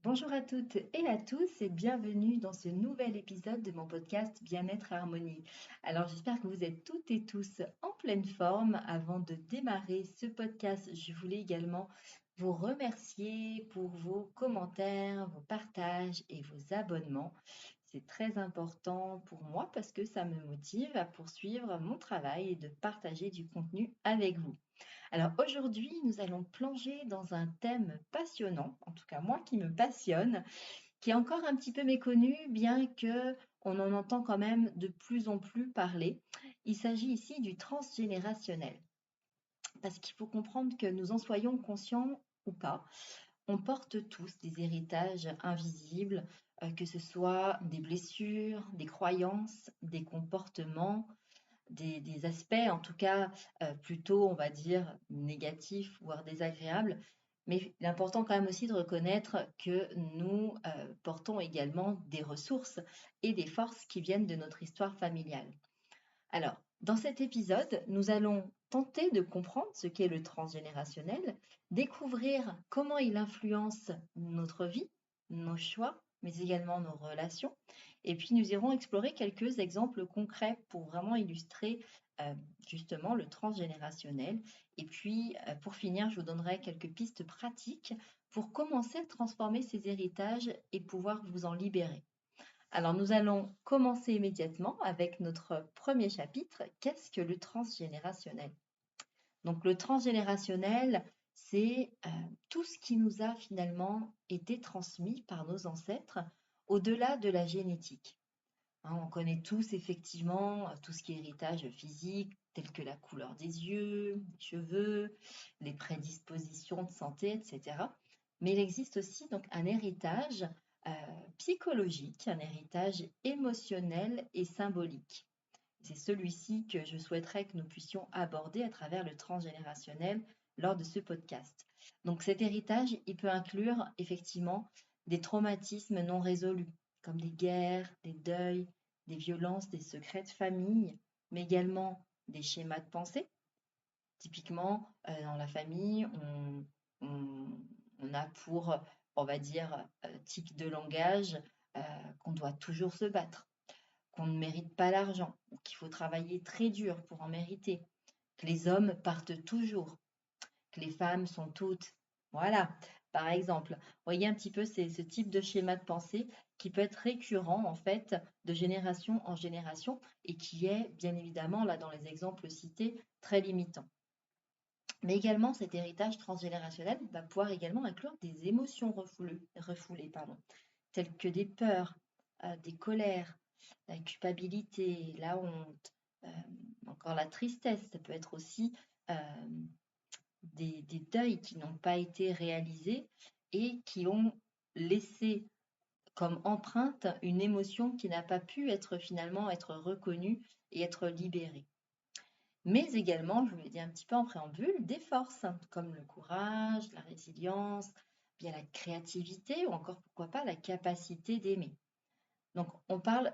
Bonjour à toutes et à tous et bienvenue dans ce nouvel épisode de mon podcast Bien-être et Harmonie. Alors j'espère que vous êtes toutes et tous en pleine forme. Avant de démarrer ce podcast, je voulais également vous remercier pour vos commentaires, vos partages et vos abonnements. C'est très important pour moi parce que ça me motive à poursuivre mon travail et de partager du contenu avec vous. Alors aujourd'hui, nous allons plonger dans un thème passionnant, en tout cas moi qui me passionne, qui est encore un petit peu méconnu, bien que on en entend quand même de plus en plus parler. Il s'agit ici du transgénérationnel, parce qu'il faut comprendre que nous en soyons conscients ou pas, on porte tous des héritages invisibles, que ce soit des blessures, des croyances, des comportements, des aspects, en tout cas, plutôt, on va dire, négatifs, voire désagréables. Mais l'important quand même aussi de reconnaître que nous portons également des ressources et des forces qui viennent de notre histoire familiale. Alors, dans cet épisode, nous allons tenter de comprendre ce qu'est le transgénérationnel, découvrir comment il influence notre vie, nos choix, mais également nos relations. Et puis, nous irons explorer quelques exemples concrets pour vraiment illustrer euh, justement le transgénérationnel. Et puis, pour finir, je vous donnerai quelques pistes pratiques pour commencer à transformer ces héritages et pouvoir vous en libérer. Alors, nous allons commencer immédiatement avec notre premier chapitre. Qu'est-ce que le transgénérationnel? Donc, le transgénérationnel, c'est tout ce qui nous a finalement été transmis par nos ancêtres au-delà de la génétique. Hein, on connaît tous effectivement tout ce qui est héritage physique, tel que la couleur des yeux, des cheveux, les prédispositions de santé, etc. Mais il existe aussi donc un héritage euh, psychologique, un héritage émotionnel et symbolique. C'est celui-ci que je souhaiterais que nous puissions aborder à travers le transgénérationnel lors de ce podcast. Donc cet héritage, il peut inclure effectivement des traumatismes non résolus, comme des guerres, des deuils, des violences, des secrets de famille, mais également des schémas de pensée. Typiquement, dans la famille, on- on a pour, on va dire, tic de langage, euh, qu'on doit toujours se battre, qu'on ne mérite pas l'argent, qu'il faut travailler très dur pour en mériter, que les hommes partent toujours, que les femmes sont toutes. Voilà, par exemple. Vous voyez un petit peu ce type de schéma de pensée qui peut être récurrent en fait de génération en génération et qui est bien évidemment là dans les exemples cités très limitant. Mais également cet héritage transgénérationnel va pouvoir également inclure des émotions refoulées, pardon, telles que des peurs, des colères, la culpabilité, la honte, euh, encore la tristesse. Ça peut être aussi euh, des deuils qui n'ont pas été réalisés et qui ont laissé comme empreinte une émotion qui n'a pas pu être finalement être reconnue et être libérée. Mais également, je vous l'ai dit un petit peu en préambule, des forces comme le courage, la résilience, bien la créativité ou encore pourquoi pas la capacité d'aimer. Donc on parle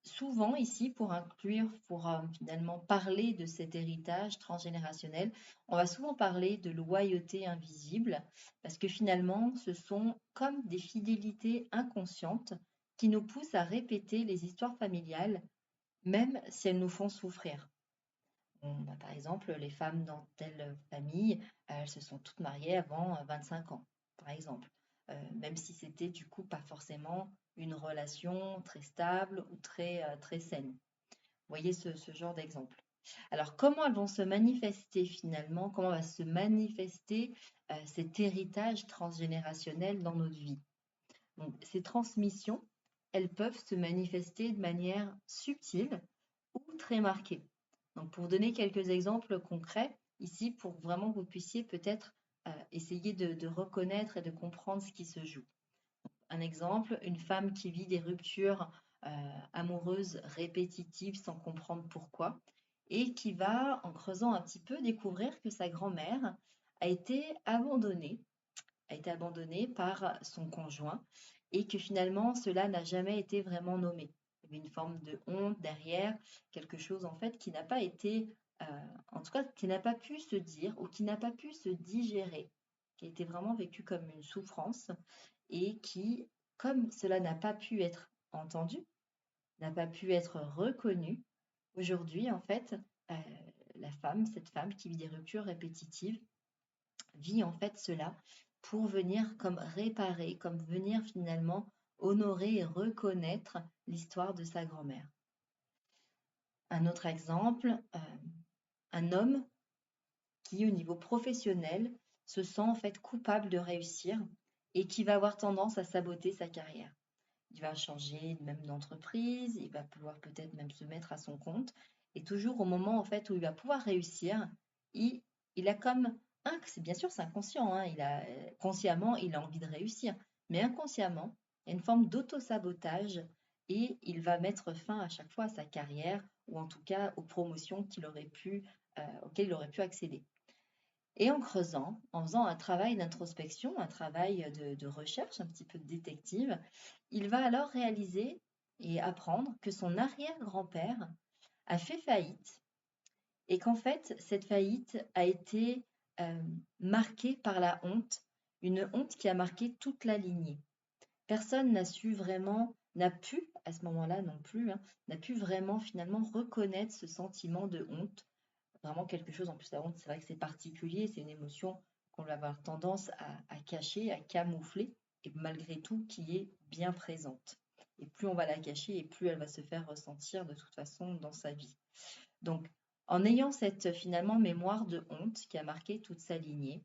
souvent ici pour inclure, pour finalement parler de cet héritage transgénérationnel, on va souvent parler de loyauté invisible parce que finalement ce sont comme des fidélités inconscientes qui nous poussent à répéter les histoires familiales même si elles nous font souffrir. Par exemple, les femmes dans telle famille, elles se sont toutes mariées avant 25 ans, par exemple. Même si c'était du coup pas forcément une relation très stable ou très saine. Vous voyez ce genre d'exemple. Alors, comment elles vont se manifester finalement? Comment va se manifester cet héritage transgénérationnel dans notre vie? Donc, ces transmissions, elles peuvent se manifester de manière subtile ou très marquée. Donc, pour donner quelques exemples concrets, ici, pour vraiment que vous puissiez peut-être essayer de reconnaître et de comprendre ce qui se joue. Un exemple, une femme qui vit des ruptures amoureuses répétitives sans comprendre pourquoi, et qui va, en creusant un petit peu, découvrir que sa grand-mère a été abandonnée a été abandonnée par son conjoint et que finalement cela n'a jamais été vraiment nommé. Il y avait une forme de honte derrière, quelque chose en fait qui n'a pas été, en tout cas qui n'a pas pu se dire ou qui n'a pas pu se digérer. qui a été vraiment vécu comme une souffrance et qui, comme cela n'a pas pu être entendu, n'a pas pu être reconnu, aujourd'hui, en fait, euh, cette femme qui vit des ruptures répétitives, vit en fait cela pour venir comme réparer, comme venir finalement honorer et reconnaître l'histoire de sa grand-mère. Un autre exemple, un homme qui, au niveau professionnel, se sent en fait coupable de réussir et qui va avoir tendance à saboter sa carrière. Il va changer même d'entreprise, il va pouvoir peut-être même se mettre à son compte. Et toujours au moment en fait où il va pouvoir réussir, il, il a comme c'est bien sûr c'est inconscient, hein, consciemment il a envie de réussir, mais inconsciemment il y a une forme d'auto-sabotage et il va mettre fin à chaque fois à sa carrière ou en tout cas aux promotions auxquelles il aurait pu accéder. Et en creusant, en faisant un travail d'introspection, un travail de recherche, un petit peu de détective, il va alors réaliser et apprendre que son arrière-grand-père a fait faillite et qu'en fait, cette faillite a été euh, marquée par la honte, une honte qui a marqué toute la lignée. Personne n'a pu, à ce moment-là non plus, hein, n'a pu vraiment finalement reconnaître ce sentiment de honte, vraiment quelque chose, en plus la honte, c'est vrai que c'est particulier, c'est une émotion qu'on va avoir tendance à cacher, à camoufler, et malgré tout qui est bien présente. Et plus on va la cacher, et plus elle va se faire ressentir de toute façon dans sa vie. Donc, en ayant cette finalement mémoire de honte qui a marqué toute sa lignée,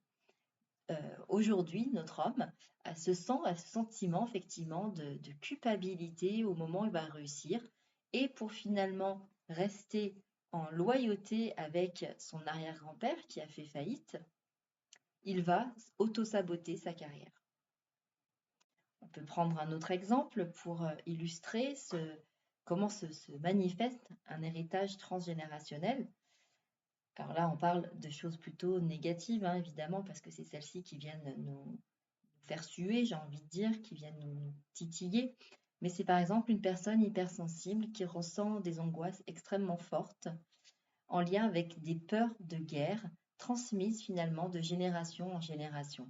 aujourd'hui, notre homme a ce sentiment effectivement de culpabilité au moment où il va réussir, et pour finalement rester en loyauté avec son arrière-grand-père qui a fait faillite, il va auto-saboter sa carrière. On peut prendre un autre exemple pour illustrer comment se manifeste un héritage transgénérationnel. Alors là, on parle de choses plutôt négatives, hein, évidemment, parce que c'est celles-ci qui viennent nous faire suer, j'ai envie de dire, qui viennent nous titiller. Mais c'est par exemple une personne hypersensible qui ressent des angoisses extrêmement fortes en lien avec des peurs de guerre transmises finalement de génération en génération.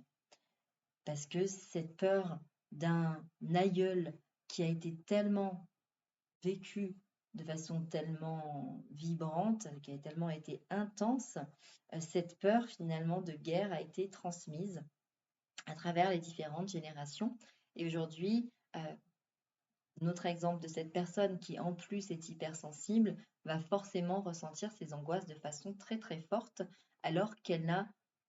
Parce que cette peur d'un aïeul qui a été tellement vécu de façon tellement vibrante, qui a tellement été intense, cette peur finalement de guerre a été transmise à travers les différentes générations. Et aujourd'hui, notre exemple de cette personne qui en plus est hypersensible va forcément ressentir ces angoisses de façon très très forte alors qu'elle n'a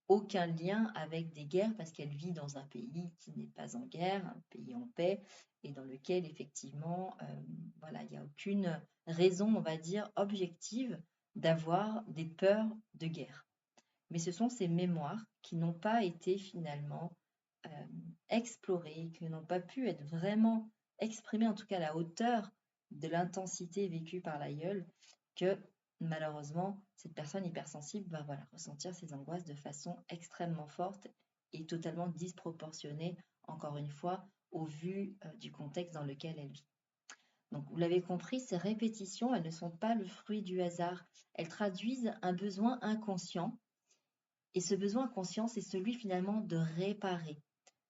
aucun lien avec des guerres parce qu'elle vit dans un pays qui n'est pas en guerre, un pays en paix et dans lequel effectivement voilà, il n'y a aucune raison, on va dire, objective d'avoir des peurs de guerre. Mais ce sont ces mémoires qui n'ont pas été finalement explorées, qui n'ont pas pu être vraiment exprimées, en tout cas à la hauteur de l'intensité vécue par l'aïeul, que malheureusement, cette personne hypersensible va voilà, ressentir ces angoisses de façon extrêmement forte et totalement disproportionnée, encore une fois, au vu du contexte dans lequel elle vit. Donc, vous l'avez compris, ces répétitions, elles ne sont pas le fruit du hasard. Elles traduisent un besoin inconscient. Et ce besoin inconscient, c'est celui finalement de réparer,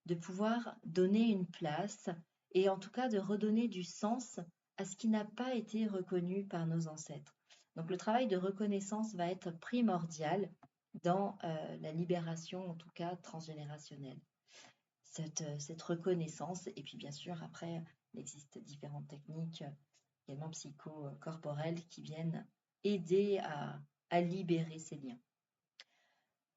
de pouvoir donner une place et en tout cas de redonner du sens à ce qui n'a pas été reconnu par nos ancêtres. Donc le travail de reconnaissance va être primordial dans la libération, en tout cas transgénérationnelle. Cette reconnaissance, et puis bien sûr, après, il existe différentes techniques, également psychocorporelles, qui viennent aider à libérer ces liens.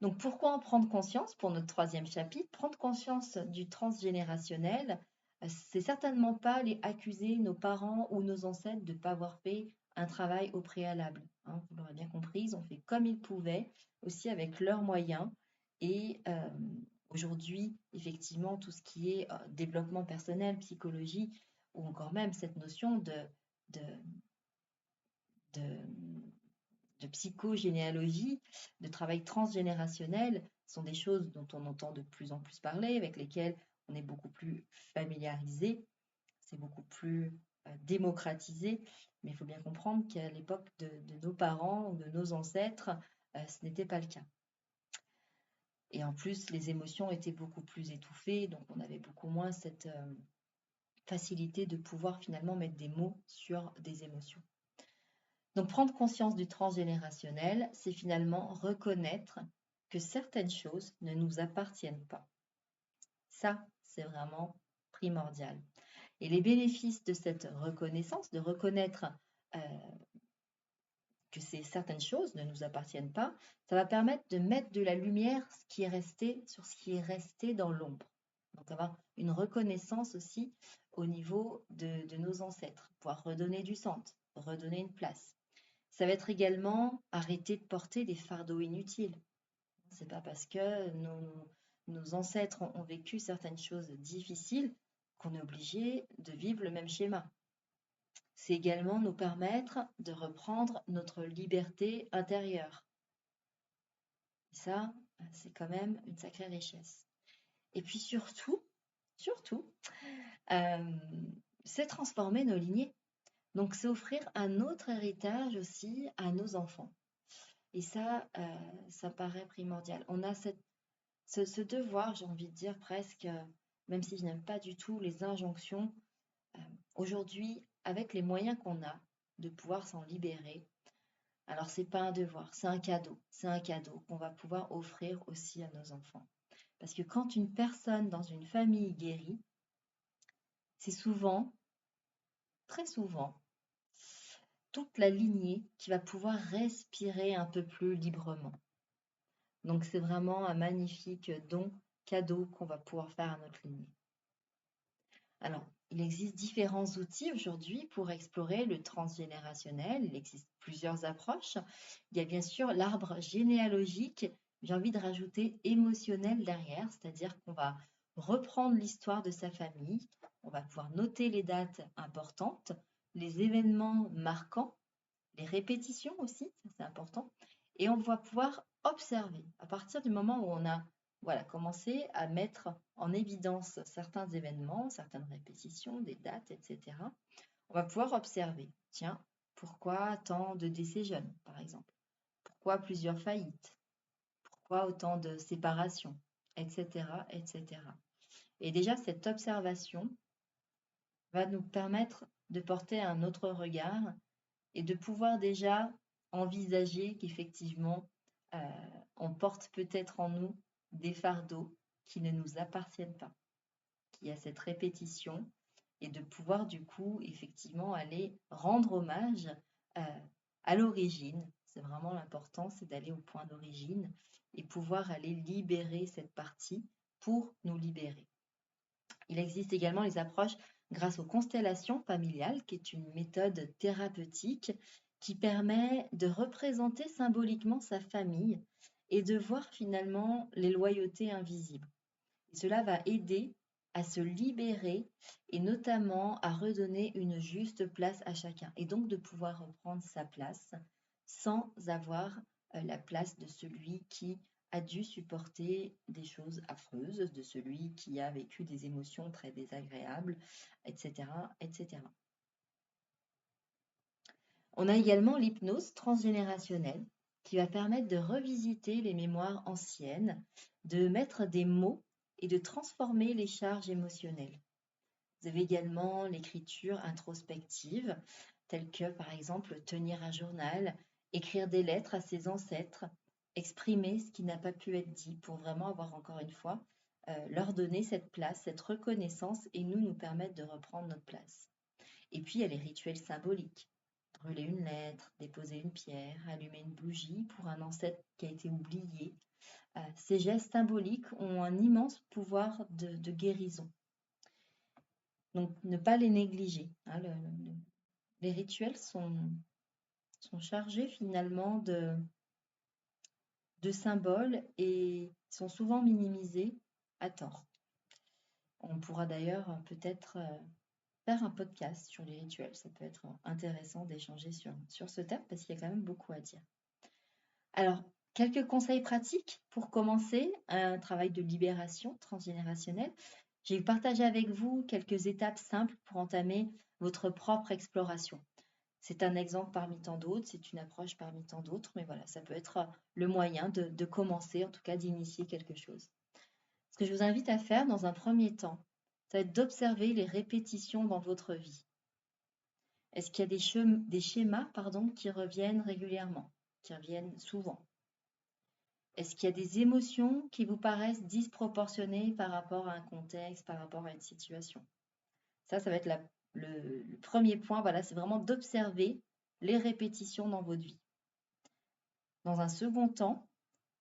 Donc pourquoi en prendre conscience pour notre troisième chapitre? Prendre conscience du transgénérationnel, c'est certainement pas aller accuser nos parents ou nos ancêtres de ne pas avoir fait un travail au préalable, hein. Vous l'aurez bien compris, ils ont fait comme ils pouvaient, aussi avec leurs moyens. Et aujourd'hui, effectivement, tout ce qui est développement personnel, psychologie, ou encore même cette notion de, de de psychogénéalogie, de travail transgénérationnel, sont des choses dont on entend de plus en plus parler, avec lesquelles on est beaucoup plus familiarisé, c'est beaucoup plus démocratisé, mais il faut bien comprendre qu'à l'époque de nos parents ou de nos ancêtres, ce n'était pas le cas. Et en plus, les émotions étaient beaucoup plus étouffées, donc on avait beaucoup moins cette facilité de pouvoir finalement mettre des mots sur des émotions. Donc prendre conscience du transgénérationnel, c'est finalement reconnaître que certaines choses ne nous appartiennent pas. Ça, c'est vraiment primordial. Et les bénéfices de cette reconnaissance, de reconnaître euh, que certaines choses ne nous appartiennent pas, ça va permettre de mettre de la lumière sur ce qui est resté dans l'ombre. Donc avoir une reconnaissance aussi au niveau de nos ancêtres, pouvoir redonner du sens, redonner une place. Ça va être également arrêter de porter des fardeaux inutiles. C'est pas parce que nos ancêtres ont vécu certaines choses difficiles qu'on est obligé de vivre le même schéma. C'est également nous permettre de reprendre notre liberté intérieure. Et ça, c'est quand même une sacrée richesse. Et puis surtout, euh, c'est transformer nos lignées. Donc c'est offrir un autre héritage aussi à nos enfants. Et ça paraît primordial. On a ce devoir, j'ai envie de dire presque, même si je n'aime pas du tout les injonctions, aujourd'hui, avec les moyens qu'on a de pouvoir s'en libérer, alors c'est pas un devoir, c'est un cadeau. C'est un cadeau qu'on va pouvoir offrir aussi à nos enfants. Parce que quand une personne dans une famille guérit, c'est souvent, très souvent, toute la lignée qui va pouvoir respirer un peu plus librement. Donc c'est vraiment un magnifique don, cadeau qu'on va pouvoir faire à notre lignée. Alors, il existe différents outils aujourd'hui pour explorer le transgénérationnel. Il existe plusieurs approches. Il y a bien sûr l'arbre généalogique, j'ai envie de rajouter émotionnel derrière, c'est-à-dire qu'on va reprendre l'histoire de sa famille, on va pouvoir noter les dates importantes, les événements marquants, les répétitions aussi, ça c'est important, et on va pouvoir observer à partir du moment où on a commencé à mettre en évidence certains événements, certaines répétitions, des dates, etc. On va pouvoir observer, tiens, pourquoi tant de décès jeunes, par exemple? Pourquoi plusieurs faillites? Pourquoi autant de séparations? Etc., etc. Et déjà, cette observation va nous permettre de porter un autre regard et de pouvoir déjà envisager qu'effectivement, euh, on porte peut-être en nous des fardeaux qui ne nous appartiennent pas, qu'il y a cette répétition et de pouvoir du coup effectivement aller rendre hommage euh, à l'origine. C'est vraiment l'important, c'est d'aller au point d'origine et pouvoir aller libérer cette partie pour nous libérer. Il existe également les approches grâce aux constellations familiales, qui est une méthode thérapeutique qui permet de représenter symboliquement sa famille et de voir finalement les loyautés invisibles. Et cela va aider à se libérer et notamment à redonner une juste place à chacun et donc de pouvoir reprendre sa place sans avoir la place de celui qui a dû supporter des choses affreuses, de celui qui a vécu des émotions très désagréables, etc., etc. On a également l'hypnose transgénérationnelle qui va permettre de revisiter les mémoires anciennes, de mettre des mots et de transformer les charges émotionnelles. Vous avez également l'écriture introspective, telle que par exemple tenir un journal, écrire des lettres à ses ancêtres, exprimer ce qui n'a pas pu être dit pour vraiment avoir encore une fois leur donner cette place, cette reconnaissance et nous permettre de reprendre notre place. Et puis il y a les rituels symboliques. Brûler une lettre, déposer une pierre, allumer une bougie pour un ancêtre qui a été oublié. Ces gestes symboliques ont un immense pouvoir de guérison. Donc, ne pas les négliger. Hein, les rituels sont chargés finalement de symboles et sont souvent minimisés à tort. On pourra d'ailleurs peut-être faire un podcast sur les rituels. Ça peut être intéressant d'échanger sur ce thème parce qu'il y a quand même beaucoup à dire. Alors, quelques conseils pratiques pour commencer un travail de libération transgénérationnelle. J'ai partagé avec vous quelques étapes simples pour entamer votre propre exploration. C'est un exemple parmi tant d'autres, c'est une approche parmi tant d'autres, mais voilà, ça peut être le moyen de commencer, en tout cas d'initier quelque chose. Ce que je vous invite à faire dans un premier temps, ça va être d'observer les répétitions dans votre vie. Est-ce qu'il y a des schémas, pardon, qui reviennent régulièrement, qui reviennent souvent? Est-ce qu'il y a des émotions qui vous paraissent disproportionnées par rapport à un contexte, par rapport à une situation? Ça va être le premier point, voilà, c'est vraiment d'observer les répétitions dans votre vie. Dans un second temps,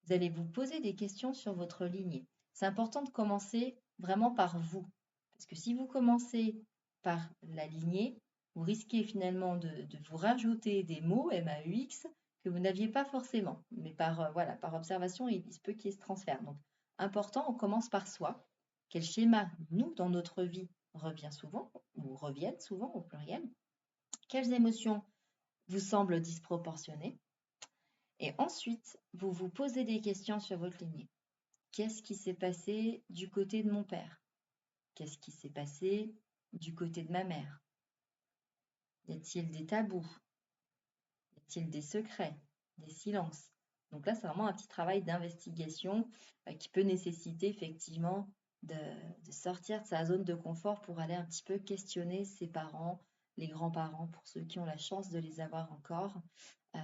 vous allez vous poser des questions sur votre lignée. C'est important de commencer vraiment par vous. Parce que si vous commencez par la lignée, vous risquez finalement de vous rajouter des mots, MAUX, que vous n'aviez pas forcément. Mais voilà, par observation, il se peut qu'il y ait ce transfert. Donc, important, on commence par soi. Quel schéma, nous, dans notre vie, revient souvent, ou reviennent souvent au pluriel? Quelles émotions vous semblent disproportionnées? Et ensuite, vous vous posez des questions sur votre lignée. Qu'est-ce qui s'est passé du côté de mon père? Qu'est-ce qui s'est passé du côté de ma mère? Y a-t-il des tabous? Y a-t-il des secrets? Des silences? Donc là, c'est vraiment un petit travail d'investigation qui peut nécessiter effectivement de, de sortir de sa zone de confort pour aller un petit peu questionner ses parents, les grands-parents, pour ceux qui ont la chance de les avoir encore, euh,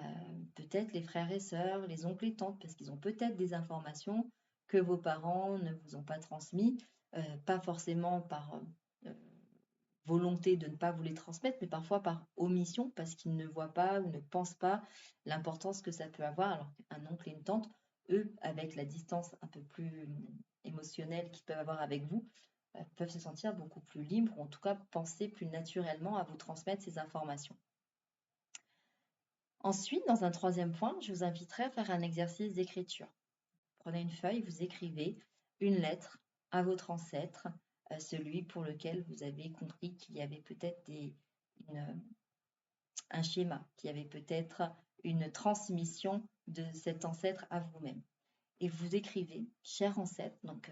peut-être les frères et sœurs, les oncles et tantes, parce qu'ils ont peut-être des informations que vos parents ne vous ont pas transmises, pas forcément par volonté de ne pas vous les transmettre, mais parfois par omission, parce qu'ils ne voient pas ou ne pensent pas l'importance que ça peut avoir. Alors qu'un oncle et une tante, eux, avec la distance un peu plus émotionnelle qu'ils peuvent avoir avec vous, peuvent se sentir beaucoup plus libres, ou en tout cas penser plus naturellement à vous transmettre ces informations. Ensuite, dans un troisième point, je vous inviterai à faire un exercice d'écriture. Prenez une feuille, vous écrivez une lettre à votre ancêtre, celui pour lequel vous avez compris qu'il y avait peut-être un schéma, qu'il y avait peut-être une transmission de cet ancêtre à vous-même. Et vous écrivez, cher ancêtre, donc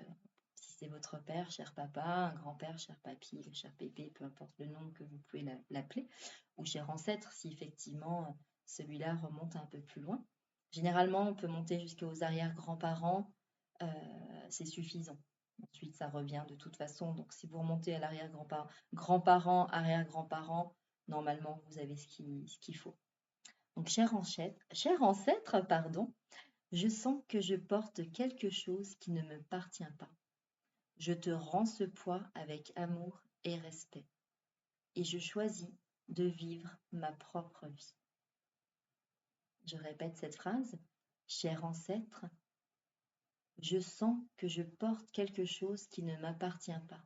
si c'est votre père, cher papa, un grand-père, cher papy, cher pépé, peu importe le nom que vous pouvez l'appeler, ou cher ancêtre si effectivement celui-là remonte un peu plus loin. Généralement, on peut monter jusqu'aux arrière-grands-parents, c'est suffisant. Ensuite, ça revient de toute façon. Donc, si vous remontez à l'arrière-grands-parents, arrière-grands-parents, normalement, vous avez ce qu'il faut. Donc, cher ancêtre, pardon, je sens que je porte quelque chose qui ne me appartient pas. Je te rends ce poids avec amour et respect. Et je choisis de vivre ma propre vie. Je répète cette phrase. Cher ancêtre, je sens que je porte quelque chose qui ne m'appartient pas.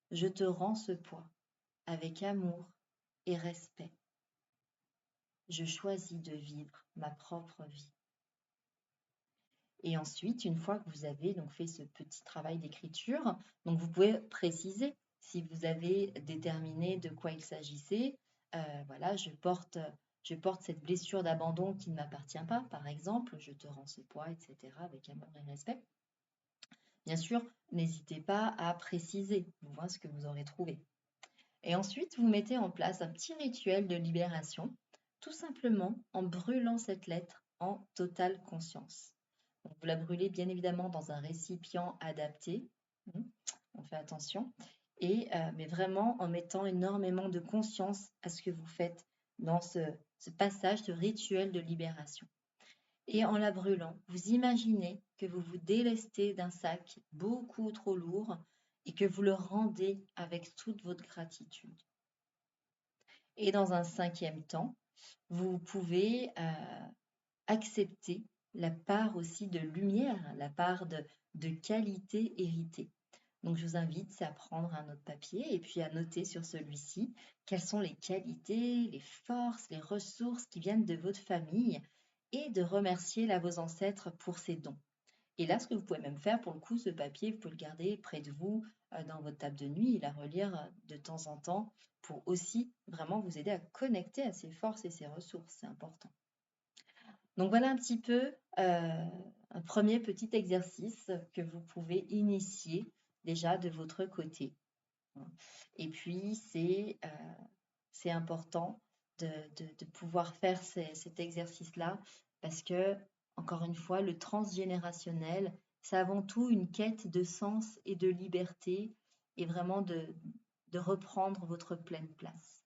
Je te rends ce poids avec amour et respect. Je choisis de vivre ma propre vie. Et ensuite, une fois que vous avez donc fait ce petit travail d'écriture, donc vous pouvez préciser si vous avez déterminé de quoi il s'agissait. Voilà, je porte cette blessure d'abandon qui ne m'appartient pas, par exemple, je te rends ce poids, etc., avec amour et respect. Bien sûr, n'hésitez pas à préciser, vous voyez ce que vous aurez trouvé. Et ensuite, vous mettez en place un petit rituel de libération, tout simplement en brûlant cette lettre en totale conscience. Donc, vous la brûlez bien évidemment dans un récipient adapté, on fait attention, mais vraiment en mettant énormément de conscience à ce que vous faites dans ce passage, ce rituel de libération. Et en la brûlant, vous imaginez que vous vous délestez d'un sac beaucoup trop lourd et que vous le rendez avec toute votre gratitude. Et dans un cinquième temps, vous pouvez accepter la part aussi de lumière, la part de qualité héritée. Donc je vous invite à prendre un autre papier et puis à noter sur celui-ci quelles sont les qualités, les forces, les ressources qui viennent de votre famille et de remercier là vos ancêtres pour ces dons. Et là, ce que vous pouvez même faire, pour le coup, ce papier, vous pouvez le garder près de vous, dans votre table de nuit, et la relire de temps en temps pour aussi vraiment vous aider à connecter à ces forces et ces ressources. C'est important. Donc voilà un petit peu un premier petit exercice que vous pouvez initier déjà de votre côté. Et puis, c'est important de pouvoir faire cet exercice-là parce que, encore une fois, le transgénérationnel, c'est avant tout une quête de sens et de liberté et vraiment de reprendre votre pleine place.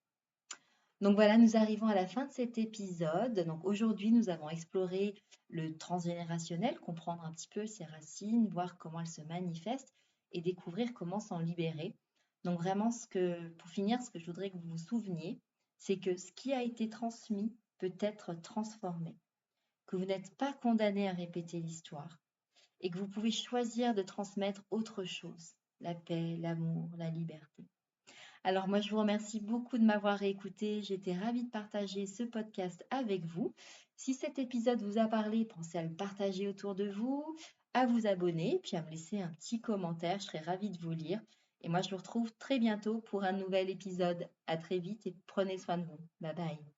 Donc voilà, nous arrivons à la fin de cet épisode. Donc aujourd'hui, nous avons exploré le transgénérationnel, comprendre un petit peu ses racines, voir comment elles se manifestent et découvrir comment s'en libérer. Donc vraiment, pour finir, ce que je voudrais que vous vous souveniez, c'est que ce qui a été transmis peut être transformé, que vous n'êtes pas condamné à répéter l'histoire et que vous pouvez choisir de transmettre autre chose, la paix, l'amour, la liberté. Alors moi, je vous remercie beaucoup de m'avoir écouté. J'étais ravie de partager ce podcast avec vous. Si cet épisode vous a parlé, pensez à le partager autour de vous, à vous abonner, puis à me laisser un petit commentaire. Je serai ravie de vous lire. Et moi, je vous retrouve très bientôt pour un nouvel épisode. À très vite et prenez soin de vous. Bye bye.